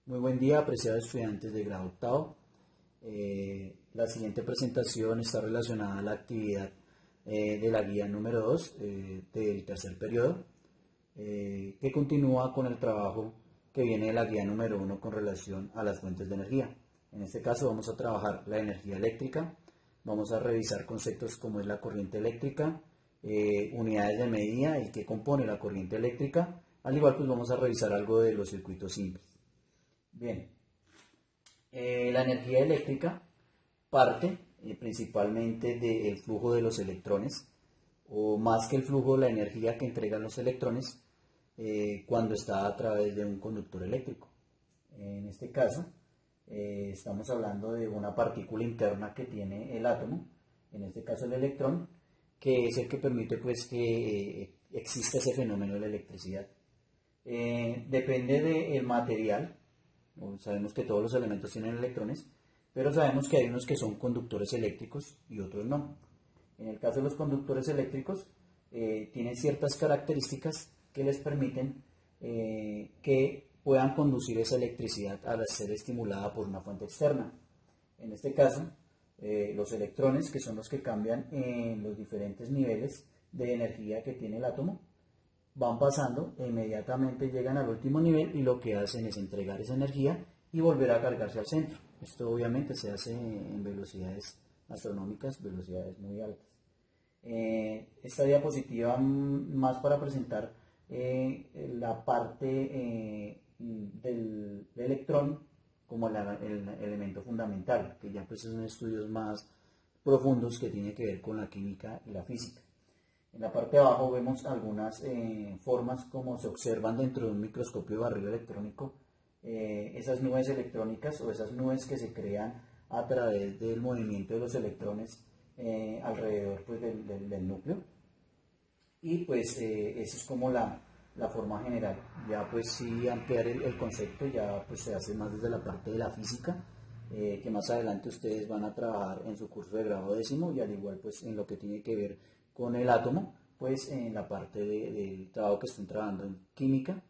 Muy buen día, apreciados estudiantes de grado octavo. La siguiente presentación está relacionada a la actividad de la guía número 2 del tercer periodo, que continúa con el trabajo que viene de la guía número 1 con relación a las fuentes de energía. En este caso vamos a trabajar la energía eléctrica, vamos a revisar conceptos como es la corriente eléctrica, unidades de medida y qué compone la corriente eléctrica. Al igual pues vamos a revisar algo de los circuitos simples. Bien, la energía eléctrica parte principalmente del flujo de los electrones, o más que el flujo, la energía que entregan los electrones cuando está a través de un conductor eléctrico. En este caso, estamos hablando de una partícula interna que tiene el átomo, en este caso el electrón, que es el que permite pues que exista ese fenómeno de la electricidad. Depende del material. Sabemos que todos los elementos tienen electrones, pero sabemos que hay unos que son conductores eléctricos y otros no. En el caso de los conductores eléctricos, tienen ciertas características que les permiten que puedan conducir esa electricidad al ser estimulada por una fuente externa. En este caso, los electrones, que son los que cambian en los diferentes niveles de energía que tiene el átomo, van pasando e inmediatamente llegan al último nivel y lo que hacen es entregar esa energía y volver a cargarse al centro. Esto obviamente se hace en velocidades astronómicas, velocidades muy altas. Esta diapositiva más para presentar la parte del electrón como el elemento fundamental, que ya pues son estudios más profundos que tienen que ver con la química y la física. En la parte de abajo vemos algunas formas como se observan dentro de un microscopio de barrido electrónico, esas nubes electrónicas o esas nubes que se crean a través del movimiento de los electrones alrededor pues, del núcleo. Y pues esa es como la forma general. Ya pues si ampliar el concepto ya pues se hace más desde la parte de la física, que más adelante ustedes van a trabajar en su curso de grado décimo, y al igual pues en lo que tiene que ver con el átomo, pues en la parte del trabajo que están trabajando en química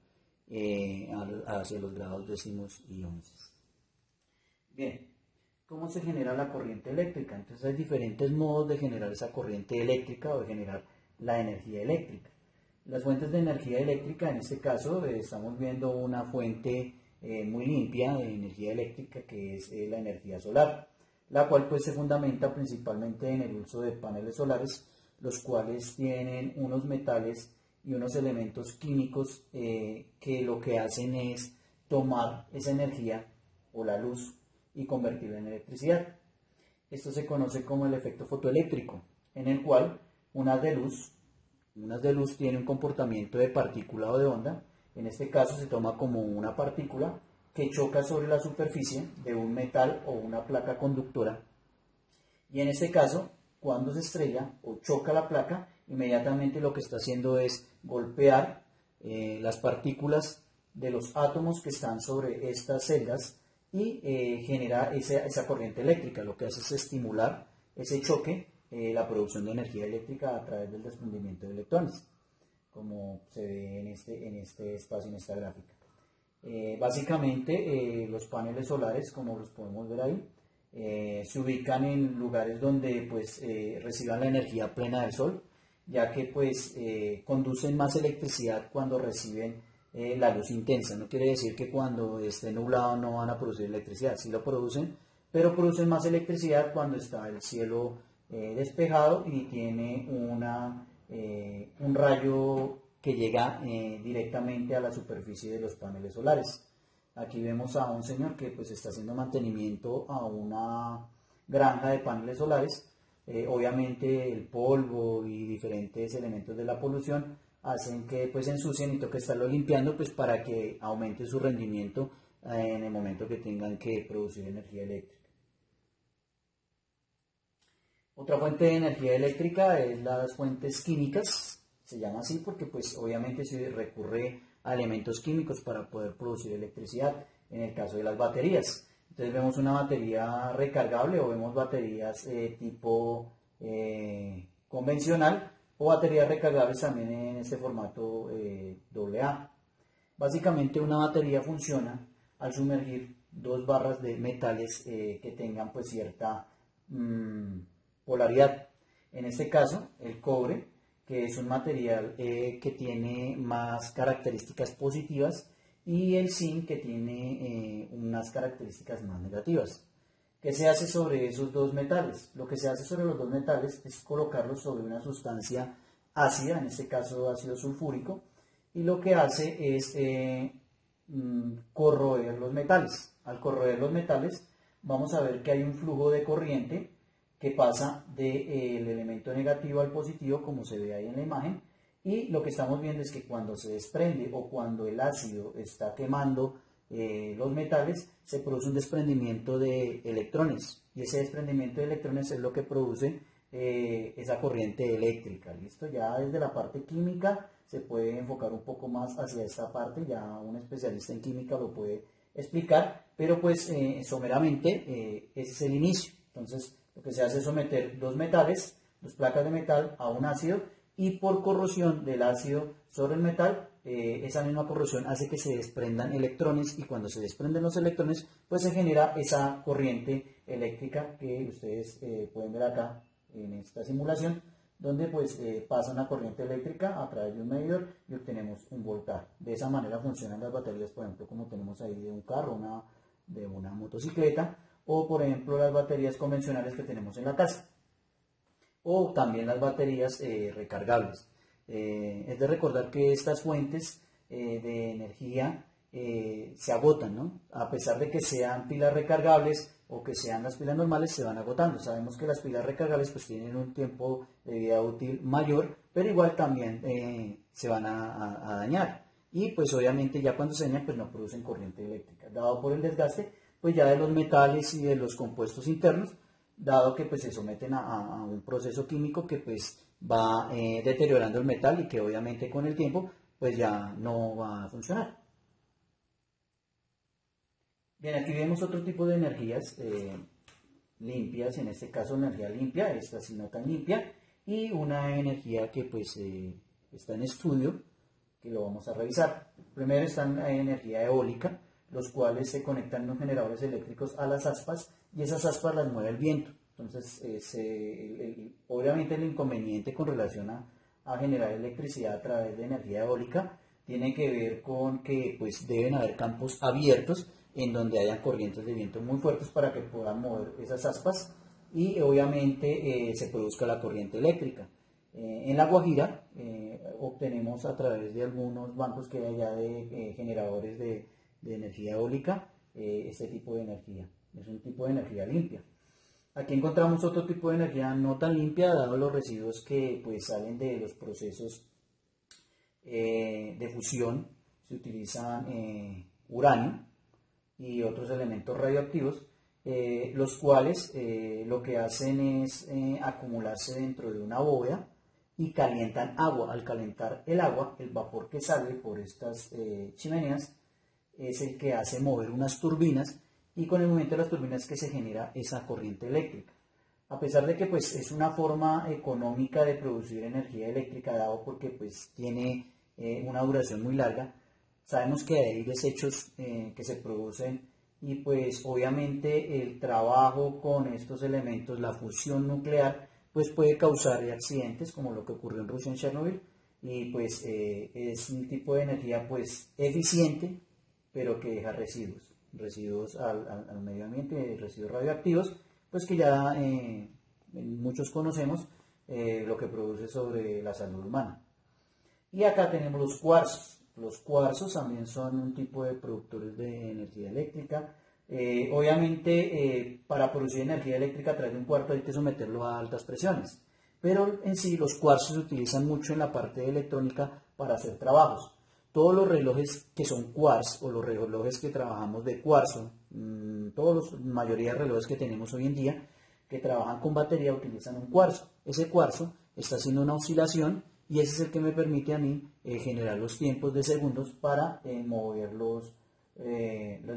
hacia los grados décimos y 11. Bien, ¿cómo se genera la corriente eléctrica? Entonces hay diferentes modos de generar esa corriente eléctrica o de generar la energía eléctrica. Las fuentes de energía eléctrica, en este caso estamos viendo una fuente muy limpia de energía eléctrica que es la energía solar, la cual pues se fundamenta principalmente en el uso de paneles solares, los cuales tienen unos metales y unos elementos químicos que lo que hacen es tomar esa energía o la luz y convertirla en electricidad. Esto se conoce como el efecto fotoeléctrico, en el cual unas de luz tiene un comportamiento de partícula o de onda. En este caso se toma como una partícula que choca sobre la superficie de un metal o una placa conductora, y en este caso cuando se estrella o choca la placa, inmediatamente lo que está haciendo es golpear las partículas de los átomos que están sobre estas celdas y genera esa corriente eléctrica. Lo que hace es estimular ese choque, la producción de energía eléctrica a través del desprendimiento de electrones, como se ve en este espacio, en esta gráfica. Básicamente los paneles solares, como los podemos ver ahí, se ubican en lugares donde pues reciban la energía plena del sol, ya que pues conducen más electricidad cuando reciben la luz intensa. No quiere decir que cuando esté nublado no van a producir electricidad, sí lo producen, pero producen más electricidad cuando está el cielo despejado y tiene un rayo que llega directamente a la superficie de los paneles solares. Aquí vemos a un señor que pues está haciendo mantenimiento a una granja de paneles solares. Obviamente el polvo y diferentes elementos de la polución hacen que pues ensucien y toque estarlo limpiando pues para que aumente su rendimiento en el momento que tengan que producir energía eléctrica. Otra fuente de energía eléctrica es las fuentes químicas. Se llama así porque pues obviamente se recurre a elementos químicos para poder producir electricidad, en el caso de las baterías. Entonces vemos una batería recargable o vemos baterías tipo convencional o baterías recargables también en este formato AA. Básicamente una batería funciona al sumergir dos barras de metales que tengan pues cierta polaridad. En este caso, el cobre, que es un material que tiene más características positivas, y el zinc, que tiene unas características más negativas. ¿Qué se hace sobre esos dos metales? Lo que se hace sobre los dos metales es colocarlos sobre una sustancia ácida, en este caso ácido sulfúrico, y lo que hace es corroer los metales. Al corroer los metales vamos a ver que hay un flujo de corriente que pasa del elemento negativo al positivo, como se ve ahí en la imagen, y lo que estamos viendo es que cuando se desprende o cuando el ácido está quemando los metales, se produce un desprendimiento de electrones, y ese desprendimiento de electrones es lo que produce esa corriente eléctrica. ¿Listo? Ya desde la parte química se puede enfocar un poco más hacia esta parte, ya un especialista en química lo puede explicar, pero pues someramente ese es el inicio. Entonces lo que se hace es someter dos metales, dos placas de metal, a un ácido, y por corrosión del ácido sobre el metal, esa misma corrosión hace que se desprendan electrones, y cuando se desprenden los electrones pues se genera esa corriente eléctrica que ustedes pueden ver acá en esta simulación, donde pues pasa una corriente eléctrica a través de un medidor y obtenemos un voltaje. De esa manera funcionan las baterías, por ejemplo, como tenemos ahí de un carro, de una motocicleta, o por ejemplo las baterías convencionales que tenemos en la casa, o también las baterías recargables. Es de recordar que estas fuentes de energía se agotan, ¿no? A pesar de que sean pilas recargables o que sean las pilas normales, se van agotando. Sabemos que las pilas recargables pues tienen un tiempo de vida útil mayor, pero igual también se van a dañar, y pues obviamente ya cuando se dañan pues no producen corriente eléctrica, dado por el desgaste pues ya de los metales y de los compuestos internos, dado que pues se someten a un proceso químico que pues va deteriorando el metal, y que obviamente con el tiempo pues ya no va a funcionar. Bien, aquí vemos otro tipo de energías limpias, en este caso energía limpia, esta sí no tan limpia, y una energía que pues está en estudio, que lo vamos a revisar. Primero está la energía eólica, los cuales se conectan los generadores eléctricos a las aspas, y esas aspas las mueve el viento. Entonces, obviamente el inconveniente con relación a generar electricidad a través de energía eólica tiene que ver con que pues deben haber campos abiertos en donde haya corrientes de viento muy fuertes para que puedan mover esas aspas, y obviamente se produzca la corriente eléctrica. En La Guajira obtenemos a través de algunos bancos que hay allá de generadores de energía eólica este tipo de energía. Es un tipo de energía limpia. Aquí encontramos otro tipo de energía no tan limpia, dado los residuos que pues salen de los procesos de fusión. Se utilizan uranio y otros elementos radioactivos, los cuales lo que hacen es acumularse dentro de una bóveda y calientan agua. Al calentar el agua, el vapor que sale por estas chimeneas es el que hace mover unas turbinas, y con el movimiento de las turbinas que se genera esa corriente eléctrica. A pesar de que pues es una forma económica de producir energía eléctrica, dado porque pues tiene una duración muy larga, sabemos que hay desechos que se producen, y pues obviamente el trabajo con estos elementos, la fusión nuclear, pues puede causar accidentes como lo que ocurrió en Rusia, en Chernobyl, y pues es un tipo de energía pues eficiente, pero que deja residuos al medio ambiente, residuos radioactivos, pues que ya muchos conocemos lo que produce sobre la salud humana. Y acá tenemos los cuarzos. Los cuarzos también son un tipo de productores de energía eléctrica. Obviamente para producir energía eléctrica a través de un cuarzo hay que someterlo a altas presiones, pero en sí los cuarzos se utilizan mucho en la parte de electrónica para hacer trabajos. Todos los relojes que son quartz, o los relojes que trabajamos de cuarzo, la mayoría de relojes que tenemos hoy en día que trabajan con batería utilizan un cuarzo. Ese cuarzo está haciendo una oscilación, y ese es el que me permite a mí generar los tiempos de segundos para mover los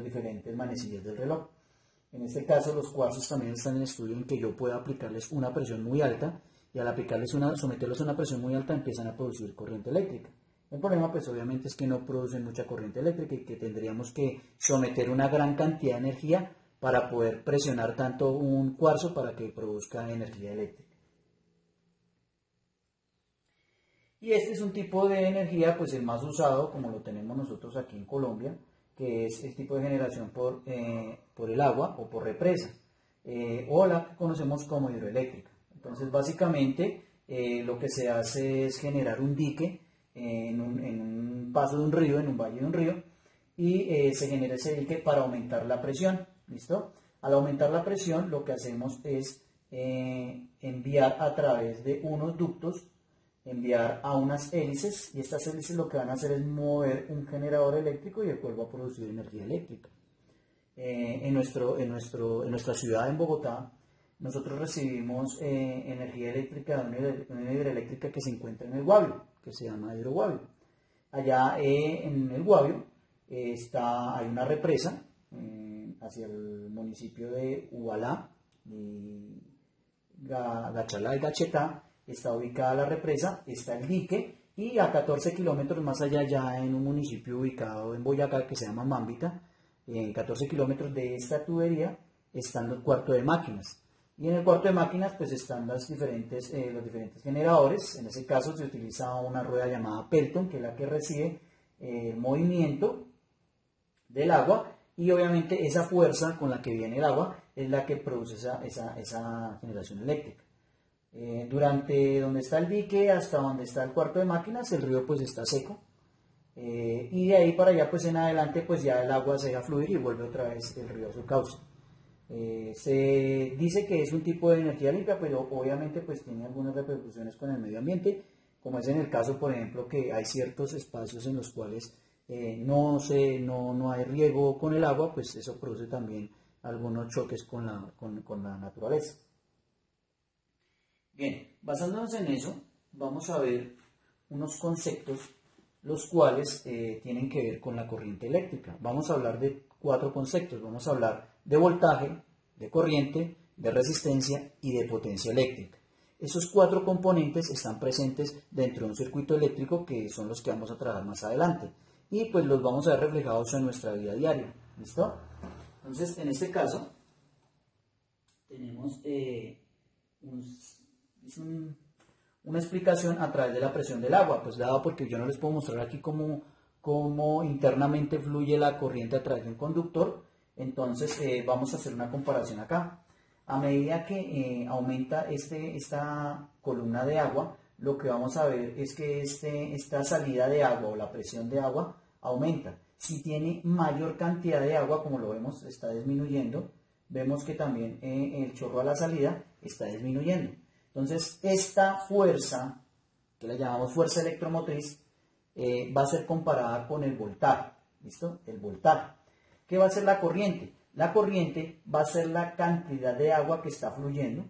diferentes manecillas del reloj. En este caso, los cuarzos también están en estudio en que yo pueda aplicarles una presión muy alta, y al someterlos a una presión muy alta empiezan a producir corriente eléctrica. El problema pues obviamente es que no producen mucha corriente eléctrica y que tendríamos que someter una gran cantidad de energía para poder presionar tanto un cuarzo para que produzca energía eléctrica. Y este es un tipo de energía, pues el más usado, como lo tenemos nosotros aquí en Colombia, que es el tipo de generación por el agua o por represa, o la que conocemos como hidroeléctrica. Entonces, básicamente, lo que se hace es generar un dique en un paso de un río, en un valle de un río, y se genera ese dique para aumentar la presión, ¿listo? Al aumentar la presión, lo que hacemos es enviar a través de unos ductos, enviar a unas hélices, y estas hélices lo que van a hacer es mover un generador eléctrico y el cual va a producir energía eléctrica. En nuestra ciudad, en Bogotá, nosotros recibimos energía eléctrica de una hidroeléctrica que se encuentra en el Guavio, que se llama Hidroguavio. Allá en el Guavio hay una represa hacia el municipio de Ubalá, y Gachalá y Gachetá. Está ubicada la represa, está el dique, y a 14 kilómetros más allá, ya en un municipio ubicado en Boyacá que se llama Mambita, en 14 kilómetros de esta tubería están los cuartos de máquinas. Y en el cuarto de máquinas pues están los diferentes generadores. En ese caso se utiliza una rueda llamada Pelton, que es la que recibe el movimiento del agua, y obviamente esa fuerza con la que viene el agua es la que produce esa generación eléctrica. Durante donde está el dique hasta donde está el cuarto de máquinas, el río pues está seco, y de ahí para allá pues en adelante pues ya el agua se deja fluir y vuelve otra vez el río a su cauce. Se dice que es un tipo de energía limpia, pero obviamente pues tiene algunas repercusiones con el medio ambiente, como es en el caso, por ejemplo, que hay ciertos espacios en los cuales no hay riego con el agua, pues eso produce también algunos choques con la naturaleza. Bien, basándonos en eso, vamos a ver unos conceptos los cuales tienen que ver con la corriente eléctrica. Vamos a hablar de 4 conceptos. Vamos a hablar de voltaje, de corriente, de resistencia y de potencia eléctrica. Esos 4 componentes están presentes dentro de un circuito eléctrico, que son los que vamos a trabajar más adelante. Y pues los vamos a ver reflejados en nuestra vida diaria. ¿Listo? Entonces, en este caso, tenemos una explicación a través de la presión del agua, pues dado porque yo no les puedo mostrar aquí cómo internamente fluye la corriente a través de un conductor. Entonces vamos a hacer una comparación acá. A medida que aumenta esta columna de agua, lo que vamos a ver es que esta salida de agua o la presión de agua aumenta. Si tiene mayor cantidad de agua, como lo vemos, está disminuyendo. Vemos que también el chorro a la salida está disminuyendo. Entonces, esta fuerza, que la llamamos fuerza electromotriz, va a ser comparada con el voltaje. ¿Listo? El voltaje. ¿Qué va a ser la corriente? La corriente va a ser la cantidad de agua que está fluyendo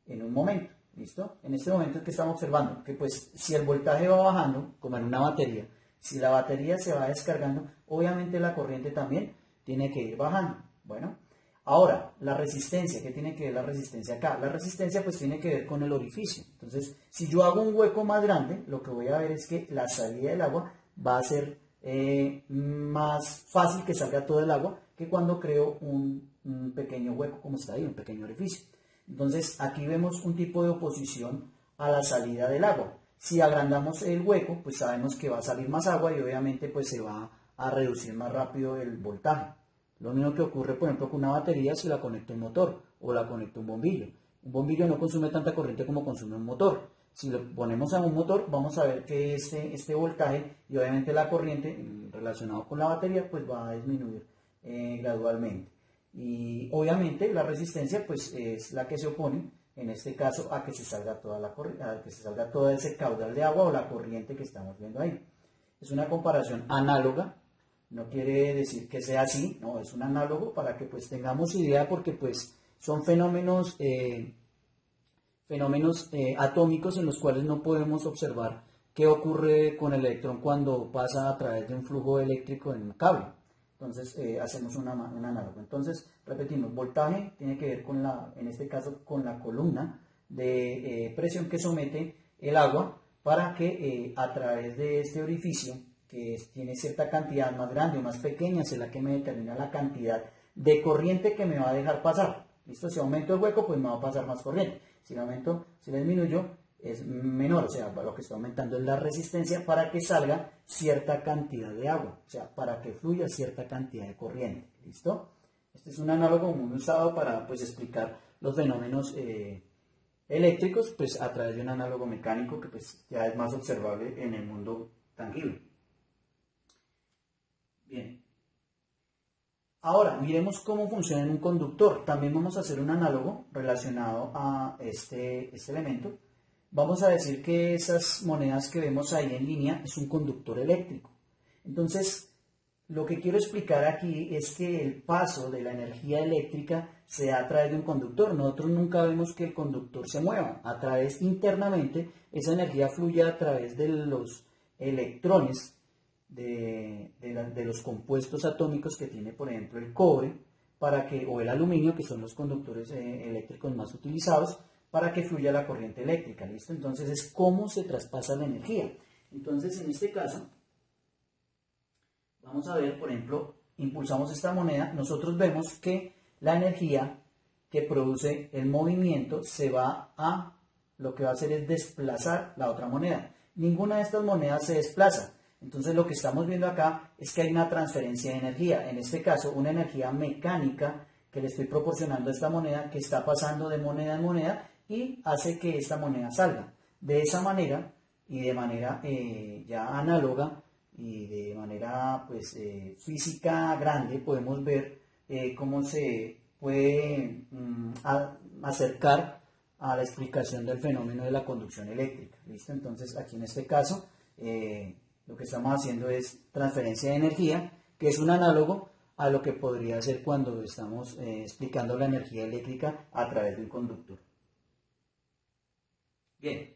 en un momento. ¿Listo? En este momento es que estamos observando que pues si el voltaje va bajando, como en una batería, si la batería se va descargando, obviamente la corriente también tiene que ir bajando. Bueno. Ahora, la resistencia, ¿qué tiene que ver la resistencia acá? La resistencia pues tiene que ver con el orificio. Entonces, si yo hago un hueco más grande, lo que voy a ver es que la salida del agua va a ser más fácil que salga todo el agua que cuando creo un pequeño hueco como está ahí, un pequeño orificio. Entonces, aquí vemos un tipo de oposición a la salida del agua. Si agrandamos el hueco, pues sabemos que va a salir más agua y obviamente pues se va a reducir más rápido el voltaje. Lo mismo que ocurre, por ejemplo, con una batería si la conecto a un motor o la conecto a un bombillo. Un bombillo no consume tanta corriente como consume un motor. Si lo ponemos a un motor, vamos a ver que este voltaje y obviamente la corriente relacionado con la batería, pues va a disminuir gradualmente. Y obviamente la resistencia, pues es la que se opone, en este caso, a que se salga todo ese caudal de agua o la corriente que estamos viendo ahí. Es una comparación análoga. No quiere decir que sea así, no, es un análogo para que pues tengamos idea, porque pues son fenómenos atómicos en los cuales no podemos observar qué ocurre con el electrón cuando pasa a través de un flujo eléctrico en un cable. Entonces hacemos un análogo. Entonces repetimos, voltaje tiene que ver en este caso con la columna de presión que somete el agua para que a través de este orificio, que tiene cierta cantidad más grande o más pequeña, es la que me determina la cantidad de corriente que me va a dejar pasar. ¿Listo? Si aumento el hueco, pues me va a pasar más corriente. Si lo aumento, si lo disminuyo, es menor. O sea, lo que está aumentando es la resistencia para que salga cierta cantidad de agua. O sea, para que fluya cierta cantidad de corriente. ¿Listo? Este es un análogo muy usado para pues, explicar los fenómenos eléctricos pues, a través de un análogo mecánico que pues, ya es más observable en el mundo tangible. Bien. Ahora, miremos cómo funciona en un conductor. También vamos a hacer un análogo relacionado a este elemento. Vamos a decir que esas monedas que vemos ahí en línea es un conductor eléctrico. Entonces, lo que quiero explicar aquí es que el paso de la energía eléctrica se da a través de un conductor. Nosotros nunca vemos que el conductor se mueva. A través, internamente, esa energía fluye a través de los electrones de los compuestos atómicos que tiene, por ejemplo, el cobre o el aluminio, que son los conductores eléctricos más utilizados, para que fluya la corriente eléctrica. ¿Listo? Entonces es cómo se traspasa la energía. Entonces, en este caso, vamos a ver, por ejemplo, impulsamos esta moneda, nosotros vemos que la energía que produce el movimiento lo que va a hacer es desplazar la otra moneda. Ninguna de estas monedas se desplaza. Entonces lo que estamos viendo acá es que hay una transferencia de energía, en este caso una energía mecánica que le estoy proporcionando a esta moneda que está pasando de moneda en moneda y hace que esta moneda salga. De esa manera y de manera ya análoga y de manera pues, física grande podemos ver cómo se puede acercar a la explicación del fenómeno de la conducción eléctrica. ¿Listo? Entonces aquí en este caso lo que estamos haciendo es transferencia de energía, que es un análogo a lo que podría ser cuando estamos explicando la energía eléctrica a través de un conductor. Bien,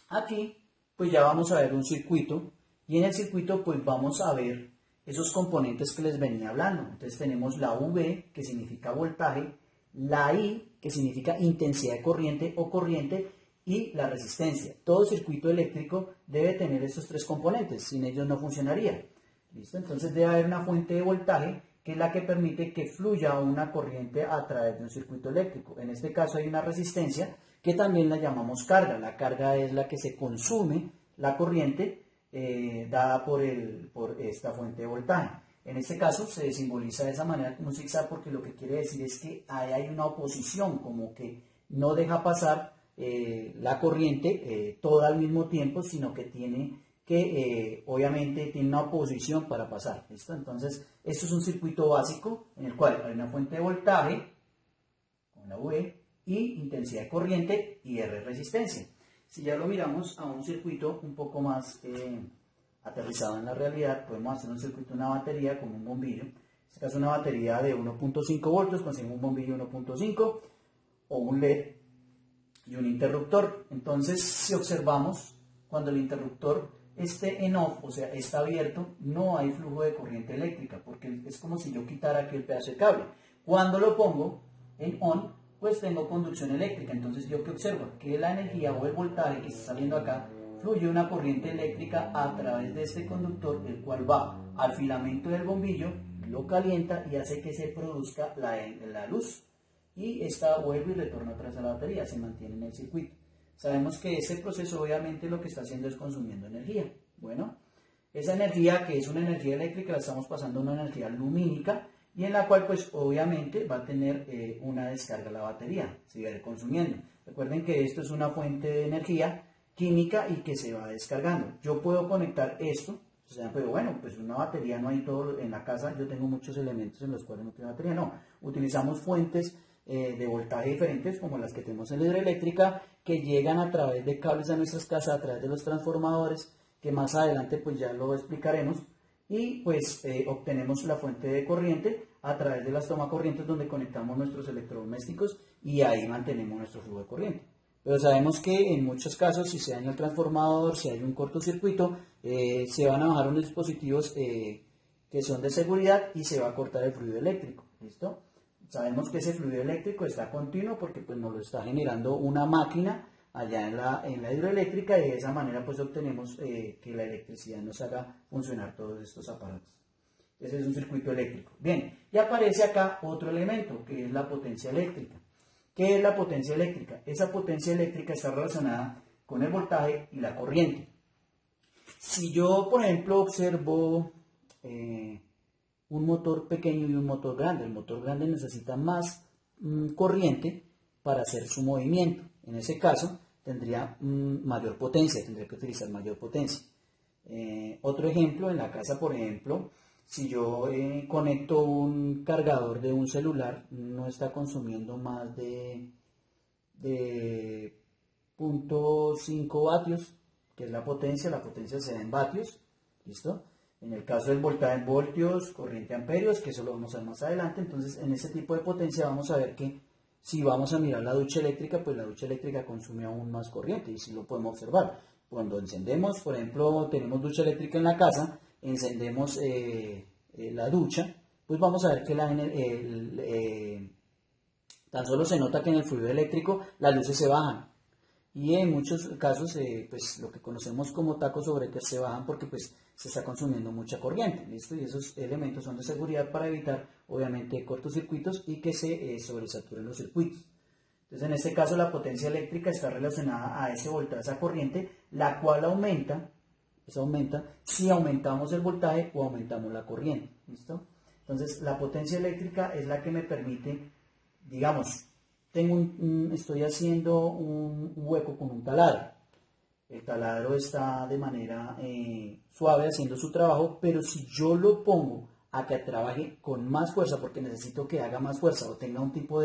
aquí pues ya vamos a ver un circuito y en el circuito pues vamos a ver esos componentes que les venía hablando. Entonces tenemos la V, que significa voltaje, la I, que significa intensidad de corriente o corriente, y la resistencia. Todo circuito eléctrico debe tener estos tres componentes, sin ellos no funcionaría. ¿Listo? Entonces debe haber una fuente de voltaje que es la que permite que fluya una corriente a través de un circuito eléctrico. En este caso hay una resistencia que también la llamamos carga. La carga es la que se consume la corriente dada por esta fuente de voltaje. En este caso se simboliza de esa manera como un zigzag porque lo que quiere decir es que ahí hay una oposición, como que no deja pasar la corriente toda al mismo tiempo, sino que tiene que obviamente tiene una oposición para pasar. ¿Listo? Entonces esto es un circuito básico en el cual hay una fuente de voltaje con la V y intensidad de corriente y R resistencia. Si ya lo miramos a un circuito un poco más aterrizado en la realidad, podemos hacer un circuito, una batería con un bombillo. En este caso una batería de 1.5 voltios, conseguimos un bombillo 1.5 o un LED y un interruptor. Entonces, si observamos, cuando el interruptor esté en off, o sea, está abierto, no hay flujo de corriente eléctrica, porque es como si yo quitara aquí el pedazo de cable. Cuando lo pongo en on, pues tengo conducción eléctrica. Entonces, ¿yo qué observo? Que la energía o el voltaje que está saliendo acá, fluye una corriente eléctrica a través de este conductor, el cual va al filamento del bombillo, lo calienta y hace que se produzca la luz. Y esta vuelve y retorna atrás a la batería, se mantiene en el circuito. Sabemos que ese proceso obviamente lo que está haciendo es consumiendo energía. Bueno, esa energía que es una energía eléctrica la estamos pasando a una energía lumínica y en la cual pues obviamente va a tener una descarga la batería, se va a ir consumiendo. Recuerden que esto es una fuente de energía química y que se va descargando. Yo puedo conectar esto. O sea, pero bueno, pues una batería no hay todo en la casa. Yo tengo muchos elementos en los cuales no tengo batería. No, utilizamos fuentes de voltaje diferentes como las que tenemos en la hidroeléctrica que llegan a través de cables a nuestras casas, a través de los transformadores, que más adelante pues ya lo explicaremos, y pues obtenemos la fuente de corriente a través de las tomacorrientes donde conectamos nuestros electrodomésticos y ahí mantenemos nuestro flujo de corriente. Pero sabemos que en muchos casos, si se daña el transformador, si hay un cortocircuito, se van a bajar unos dispositivos que son de seguridad y se va a cortar el fluido eléctrico. ¿Listo? Sabemos que ese fluido eléctrico está continuo porque pues, nos lo está generando una máquina allá en la hidroeléctrica, y de esa manera pues obtenemos que la electricidad nos haga funcionar todos estos aparatos. Ese es un circuito eléctrico. Bien, y aparece acá otro elemento, que es la potencia eléctrica. ¿Qué es la potencia eléctrica? Esa potencia eléctrica está relacionada con el voltaje y la corriente. Si yo, por ejemplo, observo un motor pequeño y un motor grande, el motor grande necesita más corriente para hacer su movimiento. En ese caso, tendría mayor potencia, tendría que utilizar mayor potencia. Otro ejemplo, en la casa, por ejemplo, si yo conecto un cargador de un celular, no está consumiendo más de 0.5 vatios, que es la potencia se da en vatios, ¿listo? En el caso del voltaje en voltios, corriente amperios, que eso lo vamos a ver más adelante. Entonces, en ese tipo de potencia vamos a ver que si vamos a mirar la ducha eléctrica, pues la ducha eléctrica consume aún más corriente, y si lo podemos observar. Cuando encendemos, por ejemplo, tenemos ducha eléctrica en la casa, encendemos la ducha, pues vamos a ver que tan solo se nota que en el fluido eléctrico las luces se bajan. Y en muchos casos, pues lo que conocemos como tacos o breakers se bajan porque pues se está consumiendo mucha corriente, ¿listo? Y esos elementos son de seguridad para evitar, obviamente, cortocircuitos y que se sobresaturen los circuitos. Entonces, en este caso, la potencia eléctrica está relacionada a ese voltaje, a esa corriente, la cual aumenta si aumentamos el voltaje o aumentamos la corriente, ¿listo? Entonces, la potencia eléctrica es la que me permite, digamos, estoy haciendo un hueco con un taladro. El taladro está de manera suave haciendo su trabajo, pero si yo lo pongo a que trabaje con más fuerza, porque necesito que haga más fuerza o tenga un tipo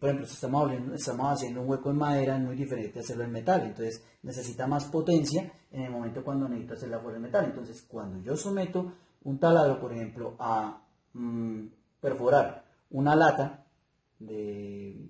por ejemplo, si estamos haciendo un hueco en madera, es muy diferente hacerlo en metal, entonces necesita más potencia en el momento cuando necesito hacer la fuerza en metal. Entonces, cuando yo someto un taladro, por ejemplo, a perforar una lata de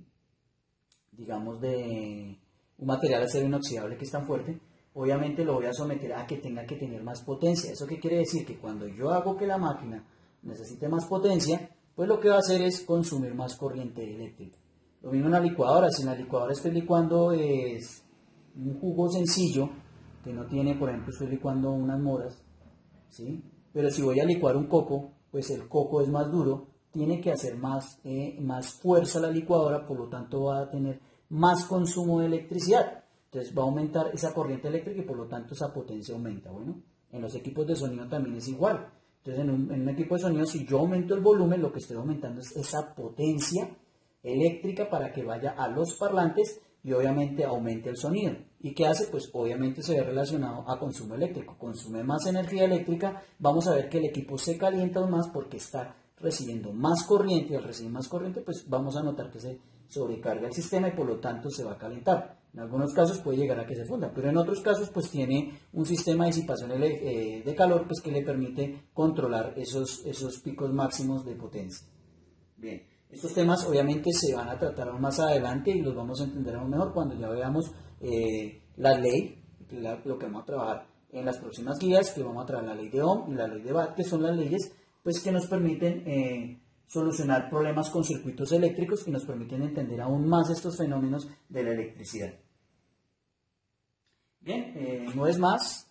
un material de acero inoxidable que es tan fuerte, obviamente lo voy a someter a que tenga que tener más potencia. ¿Eso qué quiere decir? Que cuando yo hago que la máquina necesite más potencia, pues lo que va a hacer es consumir más corriente eléctrica. Lo mismo en la licuadora. Si en la licuadora estoy licuando un jugo sencillo, que no tiene, por ejemplo, estoy licuando unas moras, ¿sí? Pero si voy a licuar un coco, pues el coco es más duro, tiene que hacer más fuerza la licuadora, por lo tanto va a tener más consumo de electricidad. Entonces va a aumentar esa corriente eléctrica y por lo tanto esa potencia aumenta. Bueno, en los equipos de sonido también es igual. Entonces en un equipo de sonido, si yo aumento el volumen, lo que estoy aumentando es esa potencia eléctrica para que vaya a los parlantes y obviamente aumente el sonido. ¿Y qué hace? Pues obviamente se ve relacionado a consumo eléctrico. Consume más energía eléctrica, vamos a ver que el equipo se calienta aún más porque está recibiendo más corriente, y al recibir más corriente pues vamos a notar que se sobrecarga el sistema y por lo tanto se va a calentar. En algunos casos puede llegar a que se funda, pero en otros casos pues tiene un sistema de disipación de calor pues que le permite controlar esos picos máximos de potencia. Bien, estos temas obviamente se van a tratar aún más adelante y los vamos a entender aún mejor cuando ya veamos la ley, lo que vamos a trabajar en las próximas guías, que vamos a trabajar la ley de Ohm y la ley de Watt, que son las leyes pues que nos permiten solucionar problemas con circuitos eléctricos y nos permiten entender aún más estos fenómenos de la electricidad. Bien, no es más,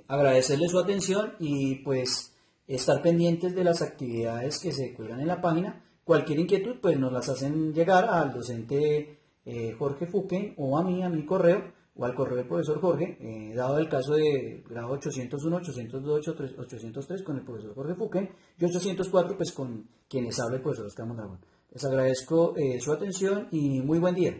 agradecerles su atención y pues estar pendientes de las actividades que se cuelgan en la página. Cualquier inquietud pues nos las hacen llegar al docente Jorge Fuquen o a mi correo o al correo del profesor Jorge, dado el caso de grado 801, 802, 803 con el profesor Jorge Fuquen y 804 pues con quienes habla el profesor Oscar Mondragón. Les agradezco su atención y muy buen día.